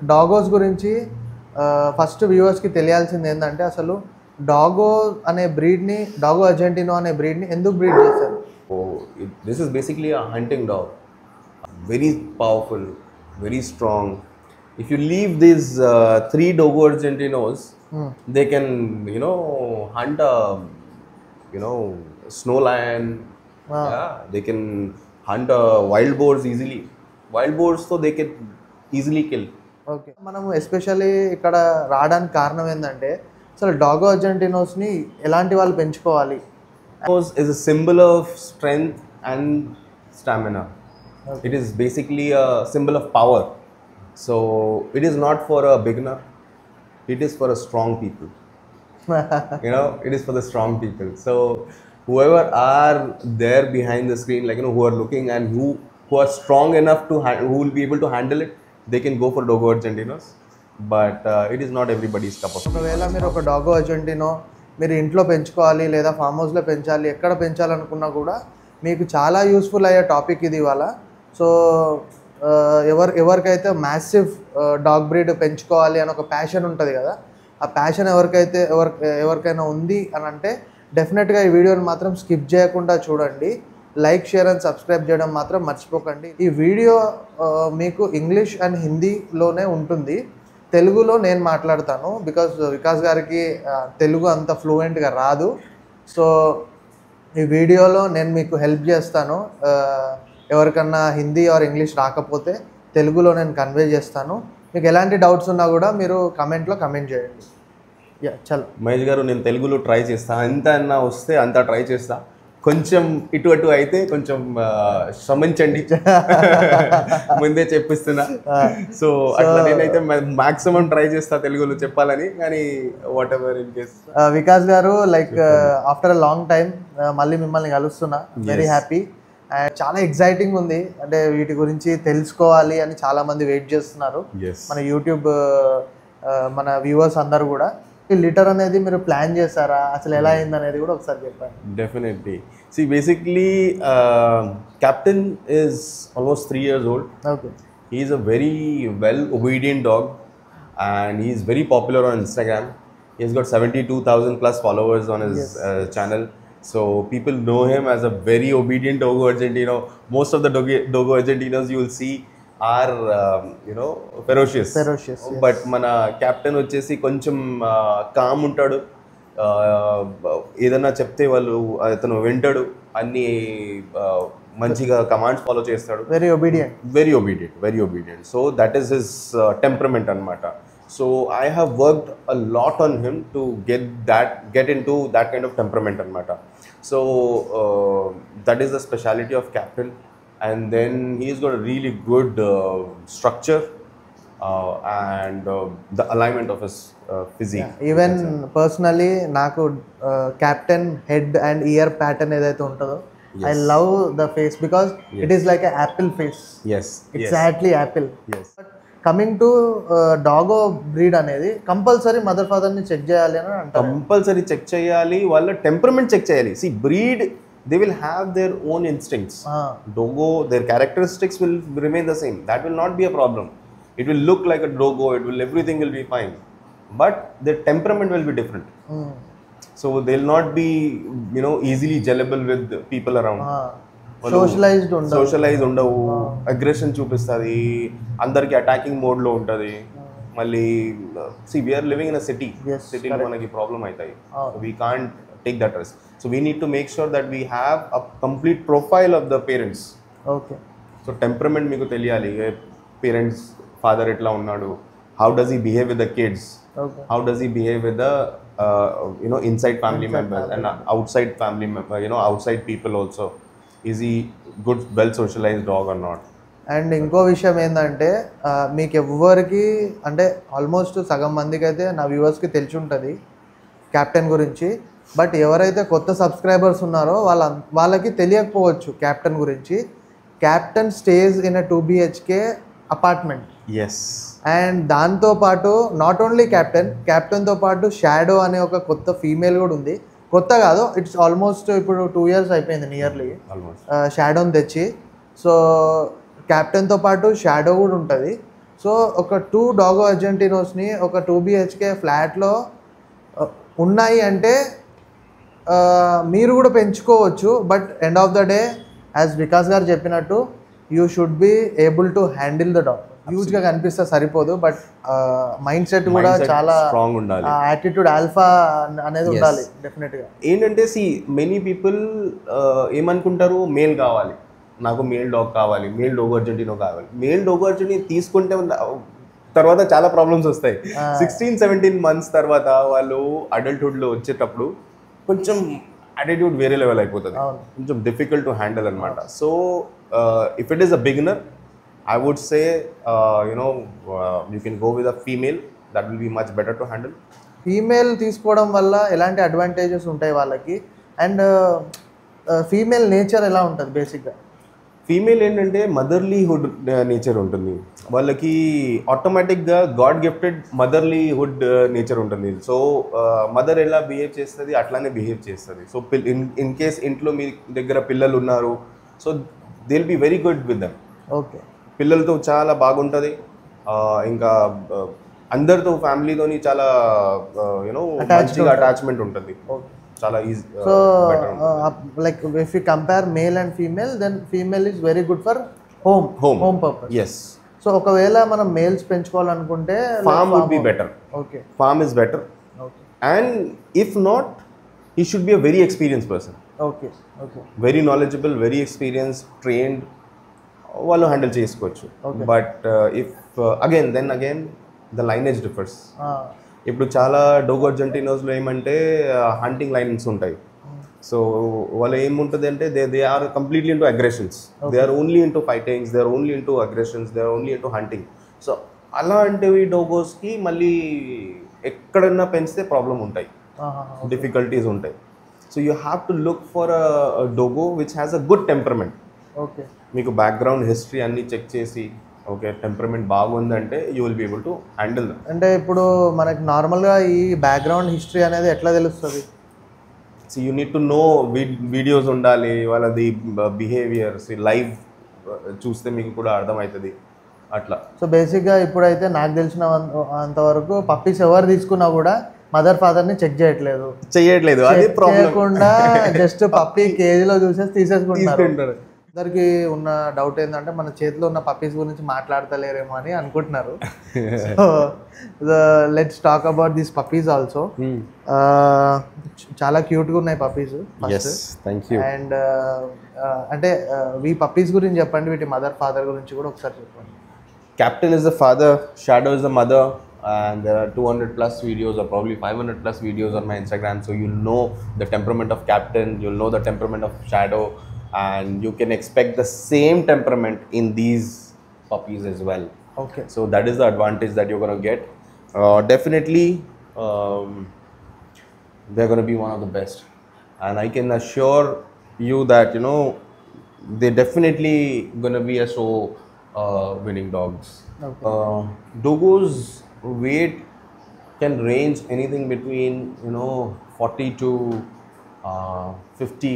డాగోస్ గురించి ఫస్ట్ వ్యూవర్స్కి తెలియాల్సింది ఏంటంటే అసలు డాగో అనే బ్రీడ్ని డాగో అర్జెంటినో అనే బ్రీడ్ని ఎందుకు బ్రీడ్ చేశారు? This is basically a hunting dog. Very powerful, very strong. If you leave these three Dogo Argentinos, they can, hunt a, snow lion. Wow. Yeah, they can hunt wild boars easily. Wild boars, so they can easily kill. Okay, మనము especially ఇక్కడ రావడానికి కారణం ఏంటంటే అసలు డాగో అర్జెంటినోస్ని ఎలాంటి వాళ్ళు పెంచుకోవాలి? Nose is a symbol of strength and stamina. Okay. It is basically a symbol of power. So it is not for a beginner. It is for a strong people. It is for the strong people. So whoever are there behind the screen, who are looking and who are strong enough to who will be able to handle it, they can go for Dogo Argentinos. But it is not everybody's cup of tea. ఒకవేళ మీరు ఒక డాగో అర్జెంటినో మీరు ఇంట్లో పెంచుకోవాలి లేదా form హౌస్లో పెంచాలి, ఎక్కడ పెంచాలనుకున్నా కూడా మీకు చాలా యూస్ఫుల్ అయ్యే టాపిక్ ఇది ఇవాళ. సో ఎవరికైతే మ్యాసివ్ డాగ్ బ్రీడ్ పెంచుకోవాలి అని ఒక ప్యాషన్ ఉంటుంది కదా, ఆ ప్యాషన్ ఎవరికైనా ఉంది అని అంటే డెఫినెట్గా ఈ వీడియోని మాత్రం స్కిప్ చేయకుండా చూడండి. లైక్, షేర్ అండ్ సబ్స్క్రైబ్ చేయడం మాత్రం మర్చిపోకండి. ఈ వీడియో మీకు ఇంగ్లీష్ అండ్ హిందీలోనే ఉంటుంది. తెలుగులో నేను మాట్లాడతాను బికాజ్ వికాస్ గారికి తెలుగు అంత ఫ్లూయెంట్గా రాదు. సో ఈ వీడియోలో నేను మీకు హెల్ప్ చేస్తాను. ఎవరికన్నా హిందీ ఆర్ ఇంగ్లీష్ రాకపోతే తెలుగులో నేను కన్వే చేస్తాను. మీకు ఎలాంటి డౌట్స్ ఉన్నా కూడా మీరు కమెంట్లో కమెంట్ చేయండి. చలో మహేష్ గారు, నేను తెలుగులో ట్రై చేస్తా. ఎంత అన్నా వస్తే అంత ట్రై చేస్తా. కొంచెం ఇటు అటు అయితే కొంచెం శ్రమించండి, ముందే చెప్పిస్తున్నా. సో అట్లా నేనైతే మాక్సిమం ట్రై చేస్తా తెలుగులో చెప్పాలని. కానీ whatever in case. Vikas garu, like after a long time మళ్ళీ మిమ్మల్ని కలుస్తున్నా. వెరీ హ్యాపీ అండ్ చాలా ఎక్సైటింగ్ ఉంది. అంటే వీటి గురించి తెలుసుకోవాలి అని చాలా మంది వెయిట్ చేస్తున్నారు, మన యూట్యూబ్ మన వ్యూవర్స్ అందరు కూడా. ఈ లిటర్ అనేది మీరు ప్లాన్ చేశారా, అసలు ఎలా అయింది అనేది కూడా ఒకసారి చెప్పండి. Definitely. See, basically, Captain is almost 3 years old. Okay. He is a very well obedient dog, and he is very popular on Instagram. He has got 72,000 plus followers on his channel. So people know him as a very obedient Dogo Argentino. Most of the Dogo Argentinos you will see are ferocious. Ferocious. Yes. But mana captain వచ్చేసి కొంచెం com ఉంటాడు. ఏదన్నా చెప్తే అతను వింటాడు, అన్ని మంచిగా commands follow చేస్తాడు. Very obedient. So that is his temperament అన్నమాట. So I have worked a lot on him to get in to that kind of temperament అన్నమాట. So that is the speciality of captain. And then he's got a really good structure and the alignment of his physique. Even personally, నాకు captain head and ear pattern ఏదైతే ఉంటుందో, I love the face because it is like an apple face. Yes. Exactly, apple. Yes. Coming to Dogo breed అనేది compulsory mother ఫాదర్ని check చేయాలి అని అంటారు. Compulsory check చేయాలి, వాళ్ళ టెంపరమెంట్ చెక్ చేయాలి. See, breed, they will have their own instincts. Dogo, their characteristics will remain the same. That will not be a problem. It will look like a Dogo. Everything will be fine. But their temperament will be different. So they'll not be, easily gellable with people around. Socialized ఉండవు. Aggression చూపిస్తుంది, అందరికి attacking mode లో ఉంటుంది. మళ్ళీ see, we are living in a city. సిటీలో మనకి problem అవుతాయి. We can't take that risk. So we need to make sure that we have a complete profile of the parents. Okay. So temperament meeku teliyali. Parents, father etla unnadu, how does he behave with the kids? Okay. How does he behave with the inside family members and outside family member, outside people also? Is he good, well socialized dog or not? And ఇంకో విషయం ఏంటంటే మీకు ఎవ్వరికి అంటే almost సగం మందికి అయితే నా వ్యూవర్స్కి తెలిసి ఉంటుంది క్యాప్టెన్ గురించి. బట్ ఎవరైతే కొత్త సబ్స్క్రైబర్స్ ఉన్నారో వాళ్ళకి తెలియకపోవచ్చు క్యాప్టెన్ గురించి. Captain stage in a 2 BHK apartment. And దాంతోపాటు నాట్ ఓన్లీ క్యాప్టెన్తో పాటు షాడో అనే ఒక కొత్త ఫీమేల్ కూడా ఉంది. కొత్త కాదు, ఇట్స్ ఆల్మోస్ట్ ఇప్పుడు 2 years అయిపోయింది నియర్లీ షాడోని తెచ్చి. సో క్యాప్టెన్తో పాటు షాడో కూడా ఉంటుంది. సో ఒక 2 డాగో అర్జెంటినోస్ని ఒక 2 BHK ఫ్లాట్లో ఉన్నాయి అంటే మీరు కూడా పెంచుకోవచ్చు. But end of the day as Vikas garu చెప్పినట్టు you should be able to handle the dog. హ్యూజ్గా కనిపిస్తే సరిపోదు, బట్ మైండ్ సెట్ కూడా చాలా స్ట్రాంగ్ ఉండాలి. యాటిట్యూడ్ ఆల్ఫా అనేది ఉండాలి డెఫినెట్గా. ఏంటంటే మెనీ పీపుల్ ఏమనుకుంటారు, మేల్ కావాలి, నాకు మేల్ డాగ్ కావాలి, మేల్ డోగో అర్జెంటినో కావాలి. మేల్ డోగో అర్జెంటినో తీసుకుంటే తర్వాత చాలా ప్రాబ్లమ్స్ వస్తాయి. 16-17 మంత్స్ తర్వాత వాళ్ళు అడల్ట్హుడ్లో వచ్చేటప్పుడు కొంచెం యాటిట్యూడ్ వేరే లెవెల్ అయిపోతుంది, కొంచెం డిఫికల్ట్ టు హ్యాండిల్ అనమాట. So if it is a beginner, I would say, you can go with a female. That will be much better to handle. Female తీసుకోవడం వల్ల ఎలాంటి అడ్వాంటేజెస్ ఉంటాయి వాళ్ళకి, అండ్ ఫీమేల్ నేచర్ ఎలా ఉంటుంది బేసిక్గా? ఫీమేల్ ఏంటంటే మదర్లీహుడ్ నేచర్ ఉంటుంది వాళ్ళకి, ఆటోమేటిక్గా గాడ్ గిఫ్టెడ్ మదర్లీహుడ్ నేచర్ ఉంటుంది. సో మదర్ ఎలా బిహేవ్ చేస్తుంది అట్లానే బిహేవ్ చేస్తుంది. సో ఇన్ కేస్ ఇంట్లో మీ దగ్గర పిల్లలు ఉన్నారు, so they will be very good with them. Okay, పిల్లలతో చాలా బాగుంటుంది. ఇంకా అందరితో ఫ్యామిలీతోని చాలా మంచిగా అటాచ్మెంట్ ఉంటుంది, చాలా easy. So like if you compare male and female, then female is very good for home purpose. Yes. So ఒకవేళ మనం మేల్స్ పెంచుకోవాలనుకుంటే farm would be better. Okay, farm is better. And if not, he should be a very experience person. Okay, okay, very knowledgeable, very experience, trained, వాళ్ళు handle చేసుకోవచ్చు. But if again the lineage differs. ఇప్పుడు చాలా డోగో అర్జెంటినోస్లో ఏమంటే hunting lines ఉంటాయి. So వాళ్ళు ఏముంటుంది అంటే they are completely into aggressions, they are only into fightings, they are only into aggressions, they are only into hunting. So అలాంటివి డోగోస్కి మళ్ళీ ఎక్కడన్నా పెంచితే ప్రాబ్లం ఉంటాయి, డిఫికల్టీస్ ఉంటాయి. So you have to look for a Dogo which has a good temperament. Okay, మీకు background history అన్నీ check చేసి ఓకే టెంపరమెంట్ బాగుందంటే you will be able to handle them. అంటే ఇప్పుడు మనకి నార్మల్గా ఈ బ్యాక్గ్రౌండ్ హిస్టరీ అనేది ఎట్లా తెలుస్తుంది? So you need to know, videos ఉండాలి వాళ్ళది, బిహేవియర్స్ లైవ్ చూస్తే మీకు కూడా అర్థమవుతుంది అట్లా. సో బేసిక్గా ఇప్పుడైతే నాకు తెలిసిన అంతవరకు పప్పీస్ ఎవరు తీసుకున్నా కూడా మదర్ ఫాదర్ని చెక్ చేయట్లేదు, అది చేయకుండా జస్ట్ పప్పీ కేజీలో చూసేసి తీసేసుకుంటారు. అందరికి ఉన్న డౌట్ ఏంటంటే మన చేతిలో ఉన్న పప్పీస్ గురించి మాట్లాడతలేరేమో అని అనుకుంటున్నారు. So let's talk about these puppies also. చాలా క్యూట్గా ఉన్నాయి పప్పీస్. అండ్ అంటే ఈ పప్పీస్ గురించి చెప్పండి, వీటి మదర్ ఫాదర్ గురించి కూడా ఒకసారి చెప్పండి. Captain is the father, Shadow is the mother, and there are 200+ videos or probably 500+ videos on my Instagram. So you'll know the temperament of Captain, you'll know the temperament of Shadow, and you can expect the same temperament in these puppies as well. Okay. So that is the advantage that you're going to get. Definitely, they're going to be one of the best. And I can assure you that, they're definitely going to be a show winning dogs. Okay. Dogos weight can range anything between 40 to 50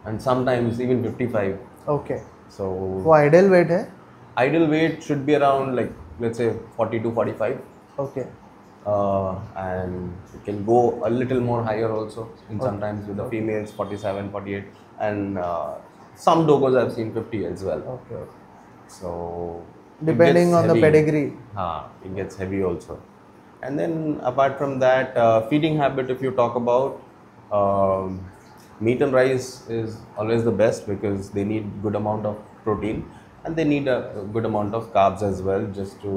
and sometimes even 55. Okay. So ideal weight hai? Ideal weight should be around, like, let's say 40 to 45. Okay. And it can go a little more higher also, and sometimes with the females 47, 48, and some dogos I've seen 50 as well. Okay. So depending on the pedigree, it gets heavy also. And then apart from that, feeding habit, if you talk about, meat and rice is always the best because they need good amount of protein and they need a good amount of carbs as well, just to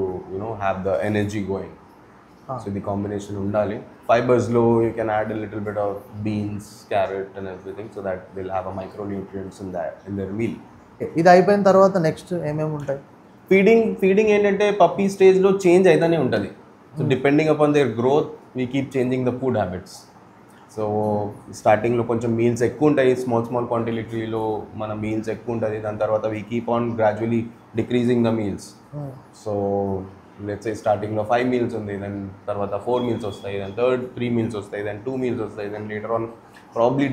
have the energy going. So the combination undali. Fibers low, you can add a little bit of beans, carrot and everything, so that they'll have a micronutrients in their meal. ఇది అయిపోయిన తర్వాత next ఏమేమి ఉంటాయి? Feeding ఏంటంటే puppy స్టేజ్లో change అయితేనే ఉంటుంది. So depending upon there growth we keep changing the food habits. So స్టార్టింగ్లో కొంచెం మీల్స్ ఎక్కువ ఉంటాయి, స్మాల్ క్వాంటిటీలో మన మీల్స్ ఎక్కువ ఉంటుంది. దాని తర్వాత we keep on gradually decreasing the meals. So let's say స్టార్టింగ్లో 5 మీల్స్ ఉంది, దెన్ తర్వాత 4 మీల్స్ వస్తాయి, దెన్ థర్డ్ 3 మీల్స్ వస్తాయి, దెన్ 2 మీల్స్ వస్తాయి, then later on probably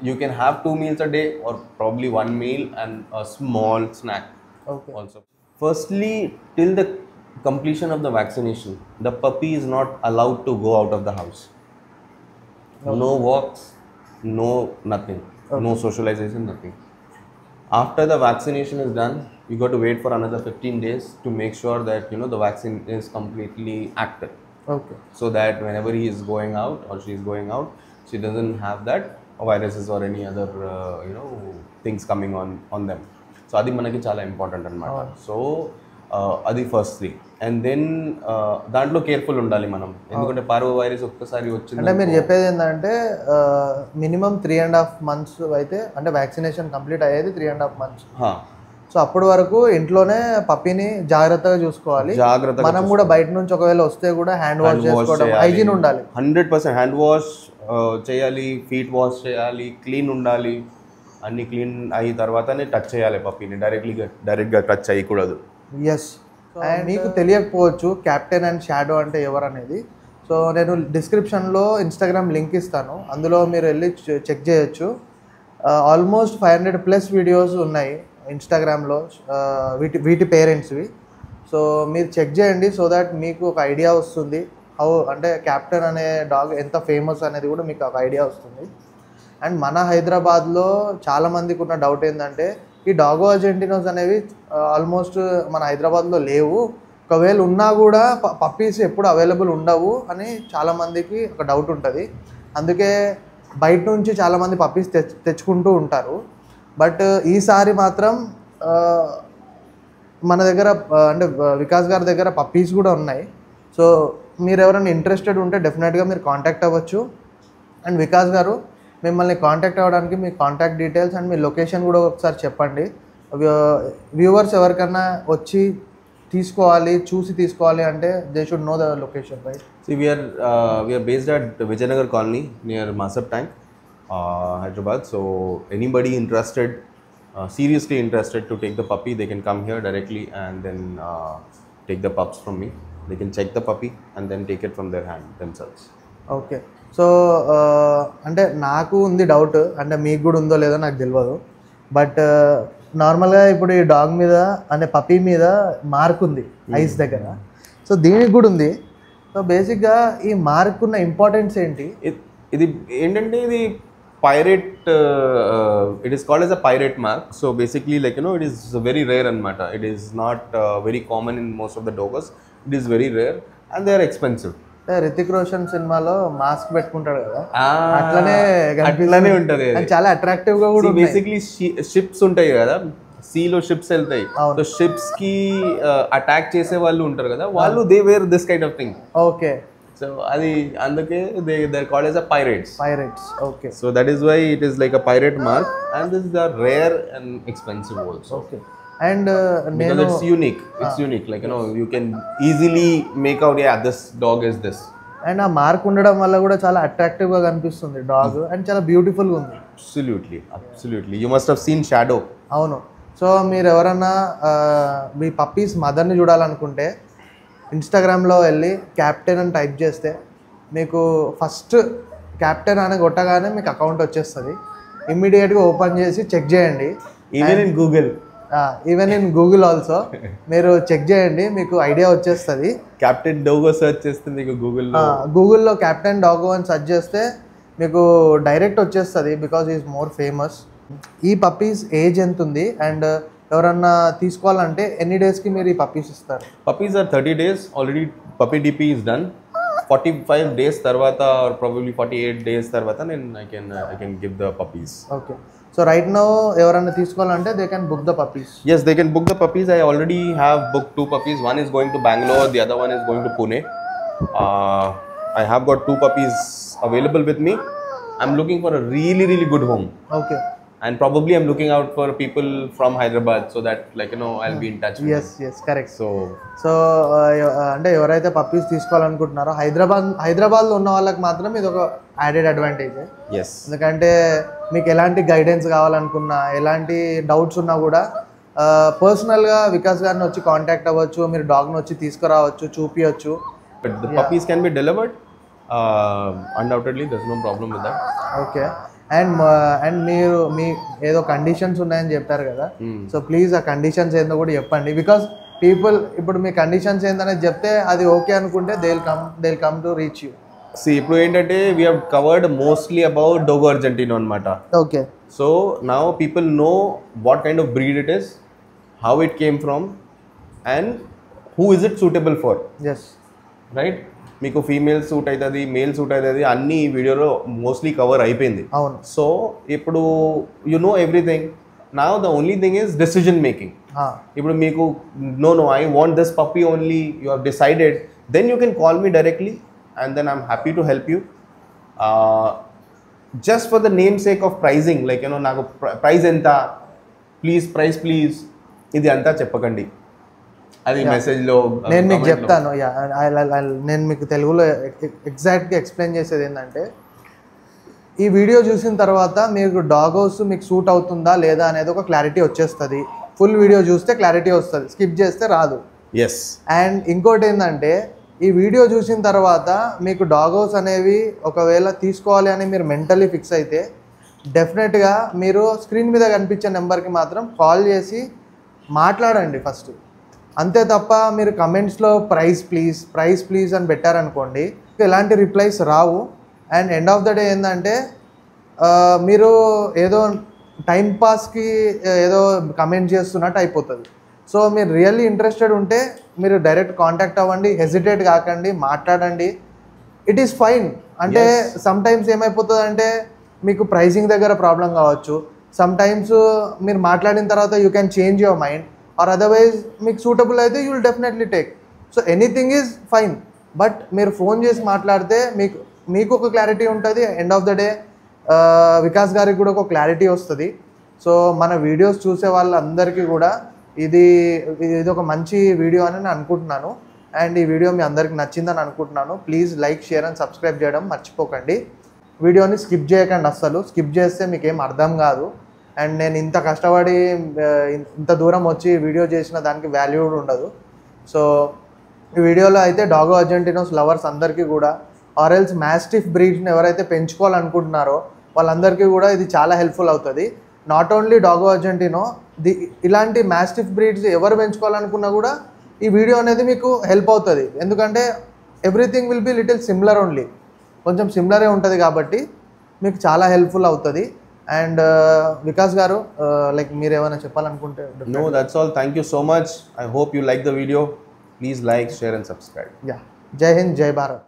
you can have 2 meals a day or probably 1 meal and a small snack also. Firstly, till the completion of the vaccination, the puppy is not allowed to go out of the house. No walks, no nothing, no socialization, nothing. After the vaccination is done, you got to wait for another 15 days to make sure that the vaccine is completely active. Okay So that whenever he is going out or she is going out, she doesn't have that viruses or any other things coming on them. So adi manaki chala important anamata. So adi firstly, and then దాంట్లో careful ఉండాలి మనం, ఎందుకంటే parvo virus ఒక్కసారి వచ్చింది అంటే మీరు చెప్పేది ఏంటంటే మినిమం 3.5 months అయితే, అంటే వ్యాక్సినేషన్ కంప్లీట్ అయ్యేది 3.5 months. సో అప్పటి వరకు ఇంట్లోనే పప్పీని జాగ్రత్తగా చూసుకోవాలి. మనం కూడా బయట నుంచి ఒకవేళ వస్తే కూడా హ్యాండ్ వాష్ చేసుకోవడం, హైజీన్ ఉండాలి. 100% హ్యాండ్ వాష్ చేయాలి, ఫీట్ వాష్ చేయాలి, క్లీన్ ఉండాలి. అన్ని క్లీన్ అయిన తర్వాతనే టచ్ చేయాలి పప్పీని, డైరెక్ట్గా టచ్ చేయకూడదు. ఎస్. అండ్ మీకు తెలియకపోవచ్చు క్యాప్టెన్ అండ్ షాడో అంటే ఎవరు అనేది. సో నేను డిస్క్రిప్షన్లో ఇన్స్టాగ్రామ్ లింక్ ఇస్తాను, అందులో మీరు వెళ్ళి చెక్ చేయొచ్చు. ఆల్మోస్ట్ 500+ వీడియోస్ ఉన్నాయి ఇన్స్టాగ్రామ్లో వీటి పేరెంట్స్వి. సో మీరు చెక్ చేయండి, సో దట్ మీకు ఒక ఐడియా వస్తుంది అంటే క్యాప్టెన్ అనే డాగ్ ఎంత ఫేమస్ అనేది కూడా మీకు ఒక ఐడియా వస్తుంది. అండ్ మన హైదరాబాద్లో చాలామందికి ఉన్న డౌట్ ఏంటంటే ఈ డాగో అర్జెంటినోస్ అనేవి ఆల్మోస్ట్ మన హైదరాబాద్లో లేవు, ఒకవేళ ఉన్నా కూడా పప్పీస్ ఎప్పుడు అవైలబుల్ ఉండవు అని చాలామందికి ఒక డౌట్ ఉంటుంది. అందుకే బయట నుంచి చాలామంది పప్పీస్ తెచ్చుకుంటూ ఉంటారు. బట్ ఈసారి మాత్రం మన దగ్గర అంటే వికాస్ గారి దగ్గర పప్పీస్ కూడా ఉన్నాయి. సో మీరు ఎవరైనా ఇంట్రెస్టెడ్ ఉంటే డెఫినెట్గా మీరు కాంటాక్ట్ అవ్వచ్చు. అండ్ వికాస్ గారు మిమ్మల్ని కాంటాక్ట్ అవ్వడానికి మీ కాంటాక్ట్ డీటెయిల్స్ అండ్ మీ లొకేషన్ కూడా ఒకసారి చెప్పండి. వ్యూవర్స్ ఎవరికన్నా వచ్చి చూసి తీసుకోవాలి అంటే they should know the location, right? See, we are based at Vijayanagar Colony near Masab Tank, Hyderabad. So anybody interested, seriously interested to take the puppy, they can come here directly and then take the pups from me. They can check the puppy and then take it from their hand themselves. Okay. So అంటే నాకు ఉంది doubt, అంటే మీకు కూడా ఉందో లేదో నాకు తెలియదు. బట్ నార్మల్గా ఇప్పుడు ఈ డాగ్ మీద అంటే పప్పీ మీద మార్క్ ఉంది ఐస్ దగ్గర, సో దీనికి కూడా ఉంది. సో బేసిక్గా ఈ మార్క్ ఉన్న ఇంపార్టెన్స్ ఏంటి? ఇది ఏంటంటే ఇది pirate, it is called as a pirate mark. So basically it is very rare anamata. It is not very common in most of the doggos. It is very rare and they are expensive. Hrithik Roshan సినిమాలో mask పెట్టుకుంటాడు కదా, అట్లనే ఉంటది, చాలా attractive గా కూడా. Basically ships ఉంటాయి కదా, సీలో షిప్స్ వెళ్తాయి, సో షిప్స్ కి అటాక్ చేసే వాళ్ళు ఉంటారు కదా, వాళ్ళు they were this kind of thing. Okay. So అది అందుకే they are called as a pirates. Okay. So that is why it is like a pirate mark and this is rare and expensive also. Okay. And because it's unique, like you can easily make out, yeah, this dog is this. And ఆ mark ఉండడం వల్ల కూడా చాలా attractive గా కనిపిస్తుంది dog, and చాలా beautiful గా ఉంది. Absolutely you must have seen Shadow. అవును. సో మీరు ఎవరన్నా మీ పప్పీస్ మదర్ని చూడాలనుకుంటే ఇన్స్టాగ్రామ్లో వెళ్ళి క్యాప్టెన్ అని టైప్ చేస్తే మీకు ఫస్ట్ క్యాప్టెన్ అని కొట్టగానే మీకు అకౌంట్ వచ్చేస్తుంది. ఇమ్మీడియట్గా ఓపెన్ చేసి చెక్ చేయండి. ఈవెన్ ఇన్ గూగుల్ ఆల్సో మీరు చెక్ చేయండి, మీకు ఐడియా వచ్చేస్తుంది. క్యాప్టెన్ డోగో సెర్చ్ చేస్తే మీకు గూగుల్లో క్యాప్టెన్ డాగో అని సెర్చ్ చేస్తే మీకు డైరెక్ట్ వచ్చేస్తుంది, బికాజ్ ఈజ్ మోర్ ఫేమస్. ఈ పప్పీస్ ఏజ్ ఎంత ఉంది అండ్ ఎవరన్నా తీసుకోవాలంటే ఎన్ని డేస్కి మీరు ఈ పప్పీస్ ఇస్తారు? Puppies are 30 days already. Puppy DP is done. 45 days తర్వాత ఆర్ ప్రాబబ్లీ 48 days తర్వాత I can give the puppies. Okay. So right now ఎవరైనా తీసుకోవాలంటే they can book the puppies? Yes, they can book the puppies. I already have booked 2 puppies. One is going to Bangalore, the other one is going to Pune. I have got 2 puppies available with me. I'm looking for a really good home. Okay. And probably I'm looking out for people from Hyderabad so that I'll be in touch with them. Yes, correct. So అంటే ఎవరైతే puppies తీసుకోవాలనుకుంటున్నారో హైదరాబాద్లో ఉన్న వాళ్ళకి మాత్రం ఇది ఒక added advantage. ఎందుకంటే మీకు ఎలాంటి గైడెన్స్ కావాలనుకున్నా, ఎలాంటి డౌట్స్ ఉన్నా కూడా పర్సనల్గా వికాస్ గారిని వచ్చి కాంటాక్ట్ అవ్వచ్చు, మీరు డాగ్ని వచ్చి తీసుకురావచ్చు, చూపించవచ్చు. But the puppies can be delivered. Undoubtedly, there's no problem with that. Okay. And మీరు మీ ఏదో కండిషన్స్ ఉన్నాయని చెప్పారు కదా, సో ప్లీజ్ ఆ కండిషన్స్ ఏందో కూడా చెప్పండి. బికాస్ పీపుల్ ఇప్పుడు మీ కండిషన్స్ ఏందనేది చెప్తే అది ఓకే అనుకుంటే they come to reach you. See, ఇప్పుడు ఏంటంటే we have covered mostly about Dogo Argentino అన్నమాట. Okay. So now people know what kind of breed it is, how it came from, and who is it suitable for. Yes. Right? మీకు female suit అవుతుంది, male suit అవుతుంది, అన్ని ఈ వీడియోలో mostly cover అయిపోయింది. అవును. So ఇప్పుడు you know everything. Now the only thing is decision making. ఇప్పుడు మీకు no I want this puppy only, you have decided, then you can call me directly and then I'm happy to help you. Just for the namesake of pricing, like నాకు price ఎంత, please ఇది అంతా చెప్పకండి, అది మెసేజ్లో నేను మీకు చెప్తాను. నేను మీకు తెలుగులో ఎగ్జాక్ట్గా ఎక్స్ప్లెయిన్ చేసేది ఏంటంటే, ఈ వీడియో చూసిన తర్వాత మీకు డాగ్ హౌస్ మీకు సూట్ అవుతుందా లేదా అనేది ఒక క్లారిటీ వచ్చేస్తుంది. ఫుల్ వీడియో చూస్తే క్లారిటీ వస్తుంది, స్కిప్ చేస్తే రాదు. ఎస్. అండ్ ఇంకోటి ఏంటంటే, ఈ వీడియో చూసిన తర్వాత మీకు డాగ్ హౌస్ అనేవి ఒకవేళ తీసుకోవాలి అని మీరు మెంటలీ ఫిక్స్ అయితే డెఫినెట్గా మీరు స్క్రీన్ మీద కనిపించే నెంబర్కి మాత్రం కాల్ చేసి మాట్లాడండి ఫస్ట్. అంతే తప్ప మీరు కమెంట్స్లో ప్రైస్ ప్లీజ్ అని పెట్టారనుకోండి, ఎలాంటి replies Rao. And end of the day ఏంటంటే, మీరు ఏదో టైంపాస్కి ఏదో కమెంట్ చేస్తున్నట్టు అయిపోతుంది. సో మీరు రియల్లీ ఇంట్రెస్టెడ్ ఉంటే మీరు డైరెక్ట్ కాంటాక్ట్ అవ్వండి, హెసిటేట్ కాకండి, మాట్లాడండి. It is fine. అంటే సమ్ టైమ్స్ ఏమైపోతుంది అంటే, మీకు ప్రైసింగ్ దగ్గర ప్రాబ్లం కావచ్చు, సమ్ టైమ్స్ మీరు మాట్లాడిన తర్వాత you can change your mind, or otherwise మీకు సూటబుల్ అయితే you will definitely take. So anything is fine, but మీరు ఫోన్ చేసి మాట్లాడితే మీకు ఒక క్లారిటీ ఉంటుంది. End of the day Vikas గారికి కూడా ఒక క్లారిటీ వస్తుంది. సో మన వీడియోస్ చూసే వాళ్ళందరికీ కూడా ఇది ఒక మంచి వీడియో అని నేను అనుకుంటున్నాను. అండ్ ఈ వీడియో మీ అందరికి నచ్చిందని అనుకుంటున్నాను. Please like, share and subscribe చేయడం మర్చిపోకండి. వీడియోని స్కిప్ చేయకండి, అస్సలు స్కిప్ చేస్తే మీకు ఏం అర్థం కాదు. అండ్ నేను ఇంత కష్టపడి ఇంత దూరం వచ్చి వీడియో చేసిన దానికి వాల్యూ ఉండదు. సో ఈ వీడియోలో అయితే డాగో అర్జెంటినోస్ లవర్స్ అందరికీ కూడా, ఆర్ఎల్స్ మాస్టిఫ్ బ్రీడ్ని ఎవరైతే పెంచుకోవాలనుకుంటున్నారో వాళ్ళందరికీ కూడా ఇది చాలా హెల్ప్ఫుల్ అవుతుంది. నాట్ ఓన్లీ డాగో అర్జెంటినో, ఇలాంటి మాస్టిఫ్ బ్రీడ్స్ ఎవరు పెంచుకోవాలనుకున్నా కూడా ఈ వీడియో అనేది మీకు హెల్ప్ అవుతుంది. ఎందుకంటే everything will be little similar only, కొంచెం సిమిలరే ఉంటుంది కాబట్టి మీకు చాలా హెల్ప్ఫుల్ అవుతుంది. అండ్ వికాస్ గారు, లైక్ మీరు ఏమైనా చెప్పాలనుకుంటే? No, that's all. Thank you so much. I hope you like the video. Please like, share and subscribe. Jai Hind, జై భారత్.